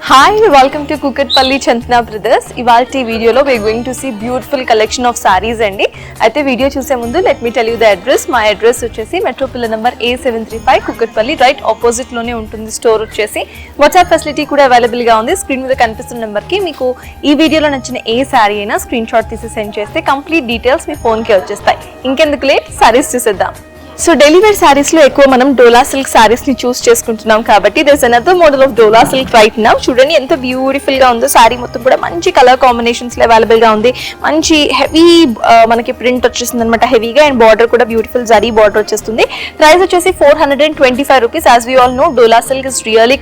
Hi, welcome to Kukatpalli Chantana Brothers. ఇవాల్టి వీడియోలో we are going to see beautiful collection of sarees అండి. అయితే video చూసే ముందు let me tell you the address. మా address వచ్చేసి metro pillar number A735 Kukatpally right opposite లోనే ఉంటుంది స్టోర్ వచ్చేసి. వాట్సాప్ ఫెసిలిటీ కూడా అవైలబుల్ గా ఉంది. స్క్రీన్ మీద కనిపిస్తున్న నెంబర్ కి మీకు ఈ వీడియోలో నచ్చిన ఏ సారీ అయినా స్క్రీన్ షాట్ తీసి సెండ్ చేస్తే కంప్లీట్ డీటెయిల్స్ మీ ఫోన్ కి వచ్చేస్తాయి. ఇంకెందుకు లేట్ సారీస్ చూసేద్దాం. సో డైలీ వేర్ సారీస్ లో ఎక్కువ మనం డోలా సిల్క్ సారీస్ ని చూస్ చేసుకుంటున్నాం కాబట్టి there is another model of Dola silk right now. చూడండి ఎంత బ్యూటిఫుల్ గా ఉందో. సారీ మొత్తం కూడా మంచి కలర్ కాంబినేషన్స్ లో అవైలబుల్ గా ఉంది. మంచి హెవీ మనకి ప్రింట్ వచ్చేస్తుంది అనమాట, హెవీగా. అండ్ బార్డర్ కూడా బ్యూటిఫుల్ జరీ బార్డర్ వచ్చేస్తుంది. ప్రైస్ వచ్చేసి 425 rupees. As we all know Dola silk is really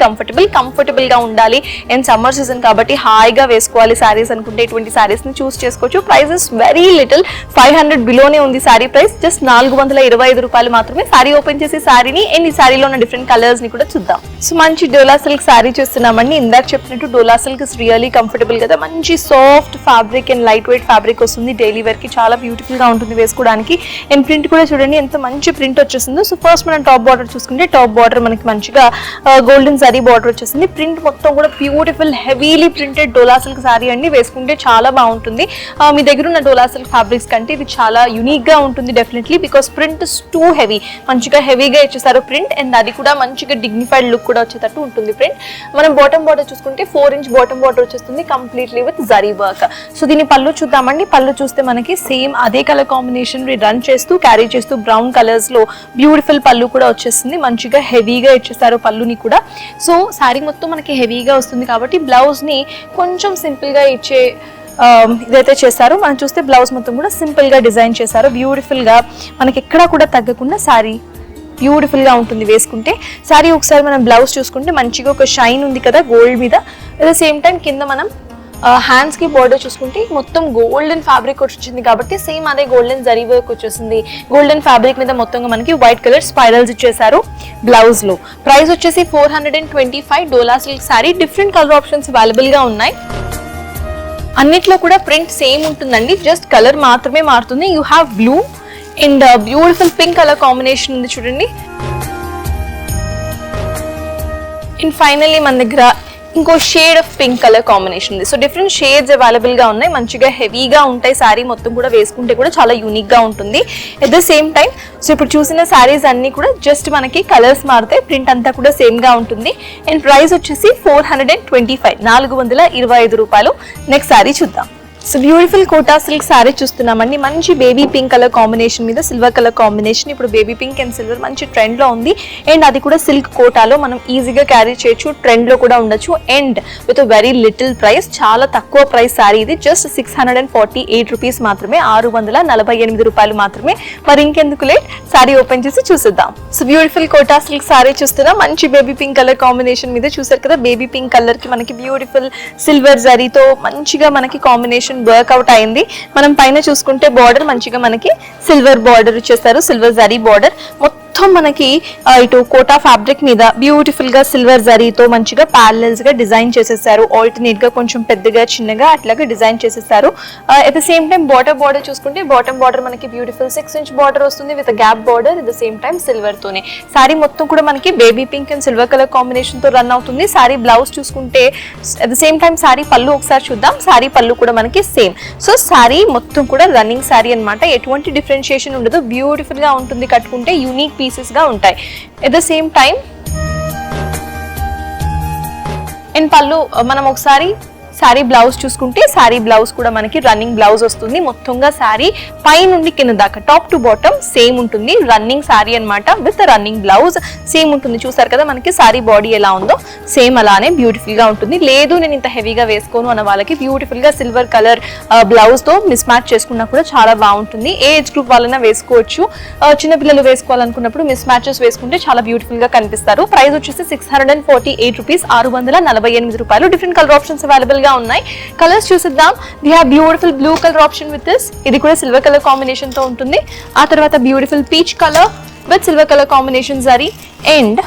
comfortable గా ఉండాలి. అండ్ సమ్మర్ సీజన్ కాబట్టి హాయిగా వేసుకోవాలి సారీస్ అనుకుంటే ఇటువంటి సారీస్ ని చూస్ చేసుకోవచ్చు. ప్రైస్ ఇస్ వెరీ లిటిల్, 500 బిలోనే ఉంది సారీ ప్రైస్. జస్ట్ 425 రూపాయలు మాత్రమే. సారీ ఓపెన్ చేసి సారీని అండ్ ఈ సారీలో ఉన్న డిఫరెంట్ కలర్స్ ని కూడా చూద్దాం. సో మంచి డోలా సిల్క్ సారీ చూస్తున్నామండి. ఇందాక చెప్పినట్టు డోలా సిల్క్ ఇస్ రియల్లీ కంఫర్టబుల్ కదా. మంచి soft fabric and light weight fabric వస్తుంది. డైలీ వేర్ కి చాలా బ్యూటిఫుల్ గా ఉంటుంది వేసుకోవడానికి. అండ్ ప్రింట్ కూడా చూడండి ఎంత మంచి ప్రింట్ వచ్చేస్తుందో. సో ఫస్ట్ మనం టాప్ బార్డర్ చూసుకుంటే టాప్ బార్డర్ మనకి మంచిగా గోల్డెన్ జరీ బార్డర్ వచ్చేసింది. ప్రింట్ మొత్తం కూడా బ్యూటిఫుల్ హెవీలీ ప్రింటెడ్ డోలా సిల్క్ సారీ అండి. వేసుకుంటే చాలా బాగుంటుంది. మీ దగ్గర ఉన్న డోలా సిల్క్ ఫ్యాబ్రిక్స్ కంటే ఇది చాలా యూనిక్ గా ఉంటుంది definitely, because print is too heavy. మంచిగా హెవీగా ఇచ్చేసారు ప్రింట్. అండ్ అది కూడా మంచిగా డిగ్నిఫైడ్ లుక్ కూడా వచ్చేటట్టు ఉంటుంది ప్రింట్. మనం బాటమ్ బార్డర్ చూసుకుంటే 4 ఇంచ్ బాటమ్ బార్డర్ వచ్చేస్తుంది completely with zari work. So దీని పళ్ళు చూద్దామండి. పళ్ళు చూస్తే మనకి సేమ్ అదే కలర్ కాంబినేషన్ రన్ చేస్తూ క్యారీ చేస్తూ బ్రౌన్ కలర్స్ లో బ్యూటిఫుల్ పళ్ళు కూడా వచ్చేస్తుంది. మంచిగా హెవీగా ఇచ్చేసారు పళ్ళుని కూడా. సో శారీ మొత్తం మనకి హెవీగా వస్తుంది కాబట్టి బ్లౌజ్ ని కొంచెం సింపుల్ గా ఇచ్చే ఇదైతే చేశారు. మనం చూస్తే బ్లౌజ్ మొత్తం కూడా సింపుల్ గా డిజైన్ చేశారు. బ్యూటిఫుల్ గా మనకి ఎక్కడా కూడా తగ్గకుండా సారీ బ్యూటిఫుల్ గా ఉంటుంది వేసుకుంటే. సారీ ఒకసారి మనం బ్లౌజ్ చూసుకుంటే మంచిగా ఒక షైన్ ఉంది కదా గోల్డ్ మీద. అట్ ద సేమ్ టైం కింద మనం హ్యాండ్స్ కి బోర్డర్ చూసుకుంటే మొత్తం గోల్డెన్ ఫ్యాబ్రిక్ వచ్చింది కాబట్టి సేమ్ అదే గోల్డెన్ జరీ వర్క్ వచ్చేసింది. గోల్డెన్ ఫ్యాబ్రిక్ మీద మొత్తంగా మనకి వైట్ కలర్ స్పైరల్స్ ఇచ్చేసారు బ్లౌజ్ లో. ప్రైస్ వచ్చేసి 425 Dola silk sari. Different colour options available గా ఉన్నాయి. అన్నిట్లో కూడా ప్రింట్ సేమ్ ఉంటుందండి, జస్ట్ కలర్ మాత్రమే మారుతుంది. You have blue and beautiful pink colour combination ఉంది చూడండి. అండ్ ఫైనల్లీ మన దగ్గర ఇంకో shade of pink colour combination ఉంది. సో డిఫరెంట్ షేడ్స్ అవైలబుల్ గా ఉన్నాయి. మంచిగా హెవీగా ఉంటాయి. శారీ మొత్తం కూడా వేసుకుంటే కూడా చాలా యూనిక్ గా ఉంటుంది. At the same time so ఇప్పుడు చూసిన శారీస్ అన్ని కూడా జస్ట్ మనకి కలర్స్ మారుతాయి, ప్రింట్ అంతా కూడా సేమ్ గా ఉంటుంది. అండ్ ప్రైస్ వచ్చేసి 425 425 రూపాయలు. నెక్స్ట్ శారీ చూద్దాం. So beautiful Kota silk sari చూస్తున్నామండి. మంచి బేబీ పింక్ కలర్ కాంబినేషన్ మీద సిల్వర్ కలర్ కాంబినేషన్. ఇప్పుడు బేబీ పింక్ అండ్ సిల్వర్ మంచి ట్రెండ్ లో ఉంది. అండ్ అది కూడా సిల్క్ కోటాలో మనం ఈజీగా క్యారీ చేయొచ్చు, ట్రెండ్ లో కూడా ఉండొచ్చు. And with very little price, చాలా తక్కువ ప్రైస్ సారీ ఇది. జస్ట్ 648 రూపీస్ మాత్రమే, 648 రూపాయలు మాత్రమే. మరి ఇంకెందుకు లేట్, సారీ ఓపెన్ చేసి చూసేద్దాం. So beautiful Kota silk sari చూస్తున్నాం. మంచి బేబీ పింక్ కలర్ కాంబినేషన్ మీద చూసారు కదా. బేబీ పింక్ కలర్ కి మనకి బ్యూటిఫుల్ సిల్వర్ జరీతో మంచిగా మనకి కాంబినేషన్ వర్క్అవుట్ అయింది. మనం పైన చూసుకుంటే బార్డర్ మంచిగా మనకి సిల్వర్ బార్డర్ ఇచ్చేస్తారు, సిల్వర్ జరీ బార్డర్. మొత్తం మనకి ఇటు కోటా ఫ్యాబ్రిక్ మీద బ్యూటిఫుల్ గా సిల్వర్ జరీతో మంచిగా ప్యారలల్స్ గా డిజైన్ చేసేసారు. ఆల్టర్నేట్ గా కొంచెం పెద్దగా చిన్నగా అట్లాగా డిజైన్ చేసేసారు. At the same time border చూసుకుంటే బాటమ్ బార్డర్ మనకి బ్యూటిఫుల్ 6 ఇంచ్ బార్డర్ వస్తుంది with gap border. At the same time silver తోనే సారీ మొత్తం కూడా మనకి baby pink and silver colour combination తో రన్ అవుతుంది. సారీ బ్లౌజ్ చూసుకుంటే at the same time sorry పళ్ళు ఒకసారి చూద్దాం. సారీ పళ్ళు కూడా మనకి సేమ్. సో సారీ మొత్తం కూడా రన్నింగ్ సారీ అన్నమాట. ఎటువంటి డిఫరెన్షియేషన్ ఉండదు, బ్యూటిఫుల్ గా ఉంటుంది. కట్టుకుంటే యూనిక్ పీసెస్ గా ఉంటాయి. At the same time and పళ్ళు మనం ఒకసారి సారీ బ్లౌజ్ చూసుకుంటే సారీ బ్లౌజ్ కూడా మనకి రన్నింగ్ బ్లౌజ్ వస్తుంది. మొత్తంగా సారీ పై నుండి కింద దాకా టాప్ టు బాటమ్ సేమ్ ఉంటుంది. రన్నింగ్ సారీ అన్నమాట విత్ రన్నింగ్ బ్లౌజ్ సేమ్ ఉంటుంది. చూసారు కదా మనకి సారీ బాడీ ఎలా ఉందో, సేమ్ అలానే బ్యూటిఫుల్ గా ఉంటుంది. లేదు నేను ఇంత హెవీగా వేసుకోను అన్న వాళ్ళకి బ్యూటిఫుల్ గా సిల్వర్ కలర్ బ్లౌజ్ తో మిస్ మ్యాచ్ చేసుకున్నా కూడా చాలా బాగుంటుంది. ఏ ఏజ్ గ్రూప్ వాళ్ళైనా వేసుకోవచ్చు. చిన్నపిల్లలు వేసుకోవాలనుకున్నప్పుడు మిస్ మ్యాచెస్ వేసుకుంటే చాలా బ్యూటిఫుల్ గా కనిపిస్తారు. ప్రైస్ వచ్చేసి 648 రూపీస్, 648 రూపాయలు. డిఫరెంట్ కలర్ ఆప్షన్స్ అవైలబుల్ గా ఉన్నాయి. కలర్స్ చూసిద్దాం. We have beautiful blue colour option with this. ఇది కూడా సిల్వర్ కలర్ కాంబినేషన్ తో ఉంటుంది. ఆ తర్వాత beautiful peach colour with silver colour combination zari and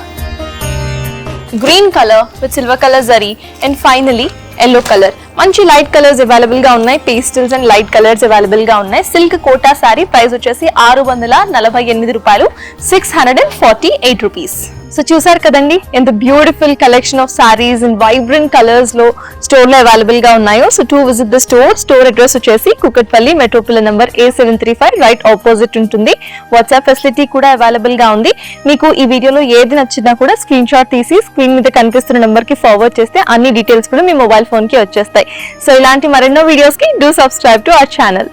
green colour with silver colour zari and finally yellow colour. మంచి లైట్ కలర్స్ అవైలబుల్ గా ఉన్నాయి. Pastels and light colours available గా ఉన్నాయి. సిల్క్ కోటా సారీ ప్రైస్ వచ్చేసి 648 రూపాయలు, 648 రూపీస్. సో చూసారు కదండి ఎంత beautiful collection of saris and vibrant colours లో స్టోర్ లో అవైలబుల్ గా ఉన్నాయో. So to visit the store address వచ్చేసి Kukatpally, metro pillar number A735 right opposite ఉంటుంది. వాట్సాప్ ఫెసిలిటీ కూడా అవైలబుల్ గా ఉంది. మీకు ఈ వీడియోలో ఏది నచ్చినా కూడా స్క్రీన్ షాట్ తీసి స్క్రీన్ మీద కనిపిస్తున్న నంబర్ కి ఫార్వర్డ్ చేస్తే అన్ని డీటెయిల్స్ కూడా మీ మొబైల్ ఫోన్ కి వచ్చేస్తాయి. సో ఇలాంటి మరెన్నో వీడియోస్ కి do subscribe to our channel.